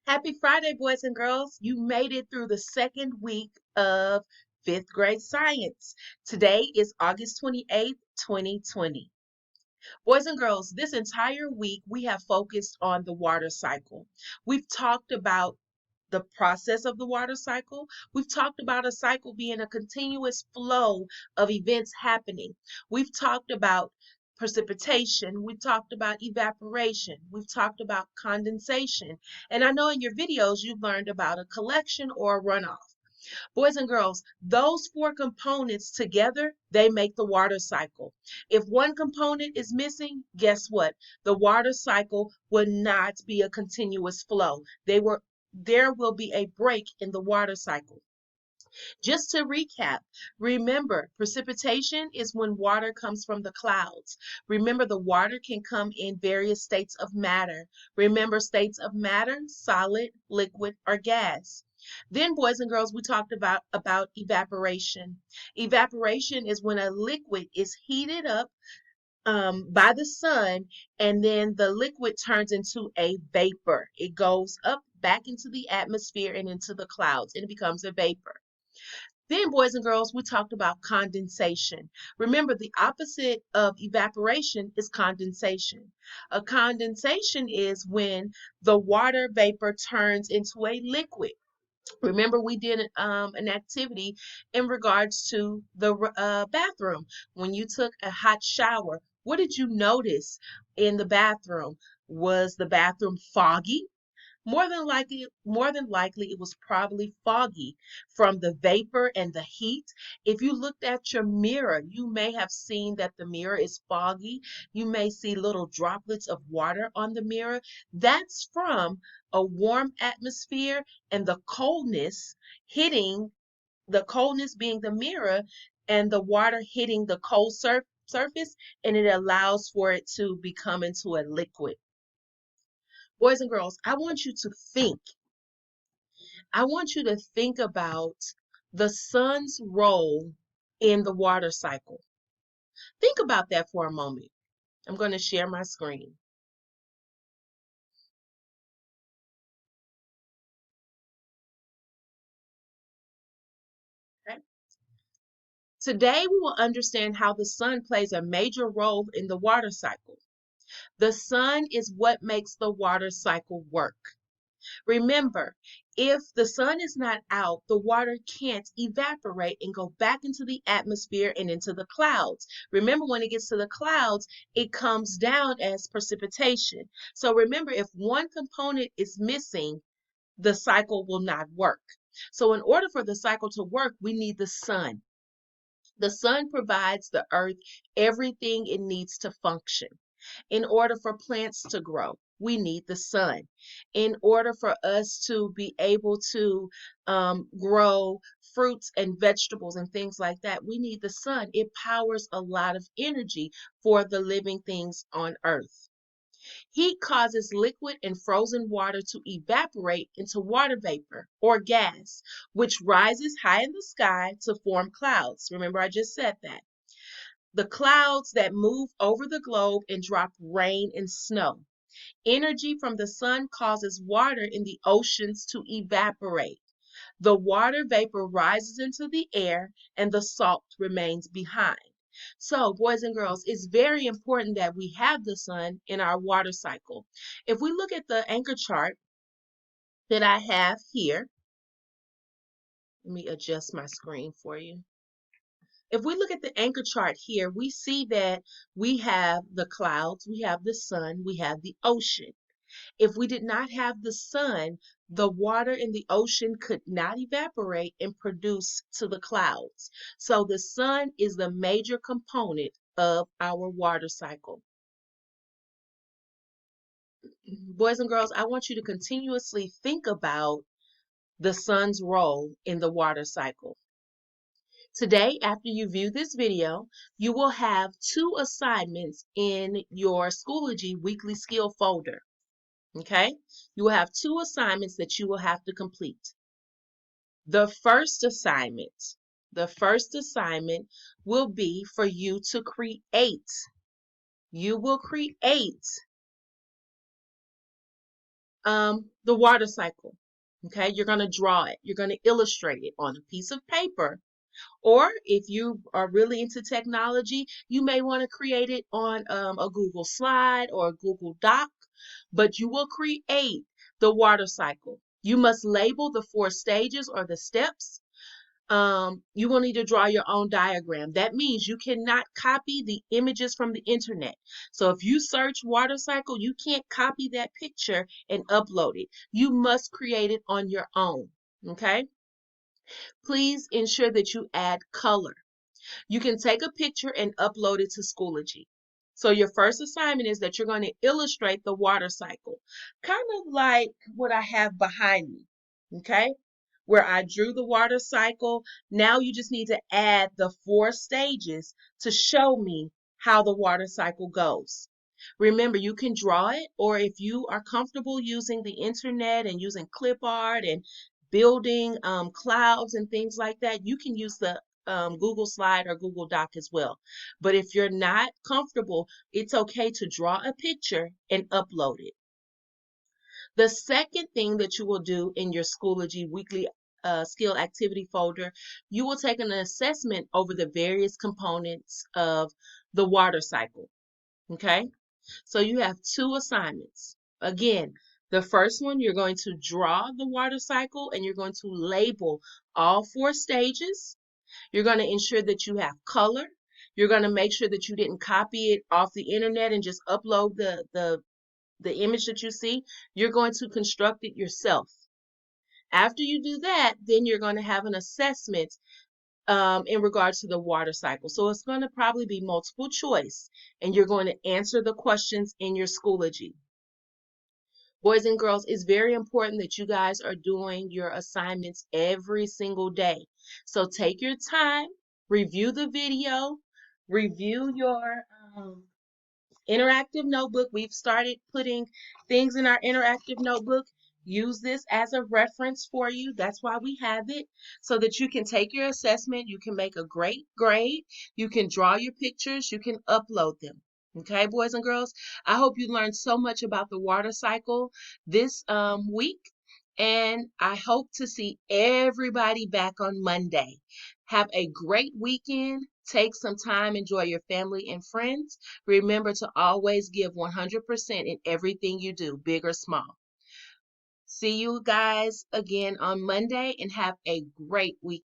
Happy Friday, boys and girls. You made it through the second week of fifth grade science. Today is August 28th, 2020. Boys and girls, this entire week we have focused on the water cycle. We've talked about the process of the water cycle. We've talked about a cycle being a continuous flow of events happening. We've talked about precipitation. We've talked about evaporation. We've talked about condensation. And I know in your videos you've learned about a collection or a runoff. Boys and girls, those four components together, they make the water cycle. If one component is missing, guess what? The water cycle will not be a continuous flow. There will be a break in the water cycle. Just to recap, remember, precipitation is when water comes from the clouds. Remember, the water can come in various states of matter. Remember, states of matter, solid, liquid, or gas. Then, boys and girls, we talked about evaporation. Evaporation is when a liquid is heated up by the sun, and then the liquid turns into a vapor. It goes up back into the atmosphere and into the clouds, and it becomes a vapor. Then, boys and girls, we talked about condensation. Remember, the opposite of evaporation is condensation. A condensation is when the water vapor turns into a liquid. Remember, we did an activity in regards to the bathroom. When you took a hot shower, what did you notice in the bathroom? Was the bathroom foggy? More than likely, it was probably foggy from the vapor and the heat. If you looked at your mirror, you may have seen that the mirror is foggy. You may see little droplets of water on the mirror. That's from a warm atmosphere and the coldness being the mirror, and the water hitting the cold surface, and it allows for it to become into a liquid. Boys and girls, I want you to think about the sun's role in the water cycle. Think about that for a moment. I'm going to share my screen. Okay. Today, we will understand how the sun plays a major role in the water cycle. The sun is what makes the water cycle work. Remember, if the sun is not out, the water can't evaporate and go back into the atmosphere and into the clouds. Remember, when it gets to the clouds, it comes down as precipitation. So remember, if one component is missing, the cycle will not work. So in order for the cycle to work, we need the sun. The sun provides the earth everything it needs to function. In order for plants to grow, we need the sun. In order for us to be able to grow fruits and vegetables and things like that, we need the sun. It powers a lot of energy for the living things on earth. Heat causes liquid and frozen water to evaporate into water vapor or gas, which rises high in the sky to form clouds. Remember, I just said that. The clouds that move over the globe and drop rain and snow. Energy from the sun causes water in the oceans to evaporate. The water vapor rises into the air and the salt remains behind. So, boys and girls, it's very important that we have the sun in our water cycle. If we look at the anchor chart that I have here, let me adjust my screen for you. If we look at the anchor chart here, we see that we have the clouds, we have the sun, we have the ocean. If we did not have the sun, the water in the ocean could not evaporate and produce to the clouds. So the sun is the major component of our water cycle. Boys and girls, I want you to continuously think about the sun's role in the water cycle. Today, after you view this video, you will have two assignments in your Schoology weekly skill folder. Okay? You will have two assignments that you will have to complete. The first assignment will be for you to create. You will create the water cycle. Okay, you're going to draw it. You're going to illustrate it on a piece of paper. Or if you are really into technology, you may want to create it on a Google Slide or a Google Doc, but you will create the water cycle. You must label the 4 stages or the steps. You will need to draw your own diagram. That means you cannot copy the images from the internet. So if you search water cycle, you can't copy that picture and upload it. You must create it on your own. Okay? Please ensure that you add color. You can take a picture and upload it to Schoology. So your first assignment is that you're going to illustrate the water cycle, kind of like what I have behind me, okay? Where I drew the water cycle. Now you just need to add the 4 stages to show me how the water cycle goes. Remember, you can draw it, or if you are comfortable using the internet and using clip art and building clouds and things like that, you can use the Google Slide or Google Doc as well. But if you're not comfortable, it's okay to draw a picture and upload it. The second thing that you will do in your Schoology weekly skill activity folder, you will take an assessment over the various components of the water cycle. Okay? So you have 2 assignments. Again, the first one, you're going to draw the water cycle and you're going to label all 4 stages. You're going to ensure that you have color. You're going to make sure that you didn't copy it off the internet and just upload the image that you see. You're going to construct it yourself. After you do that, then you're going to have an assessment in regards to the water cycle. So it's going to probably be multiple choice, and you're going to answer the questions in your Schoology. Boys and girls, it's very important that you guys are doing your assignments every single day. So take your time, review the video, review your interactive notebook. We've started putting things in our interactive notebook. Use this as a reference for you. That's why we have it, so that you can take your assessment. You can make a great grade. You can draw your pictures. You can upload them. Okay, boys and girls, I hope you learned so much about the water cycle this week, and I hope to see everybody back on Monday. Have a great weekend. Take some time, enjoy your family and friends. Remember to always give 100% in everything you do, big or small. See you guys again on Monday and have a great week.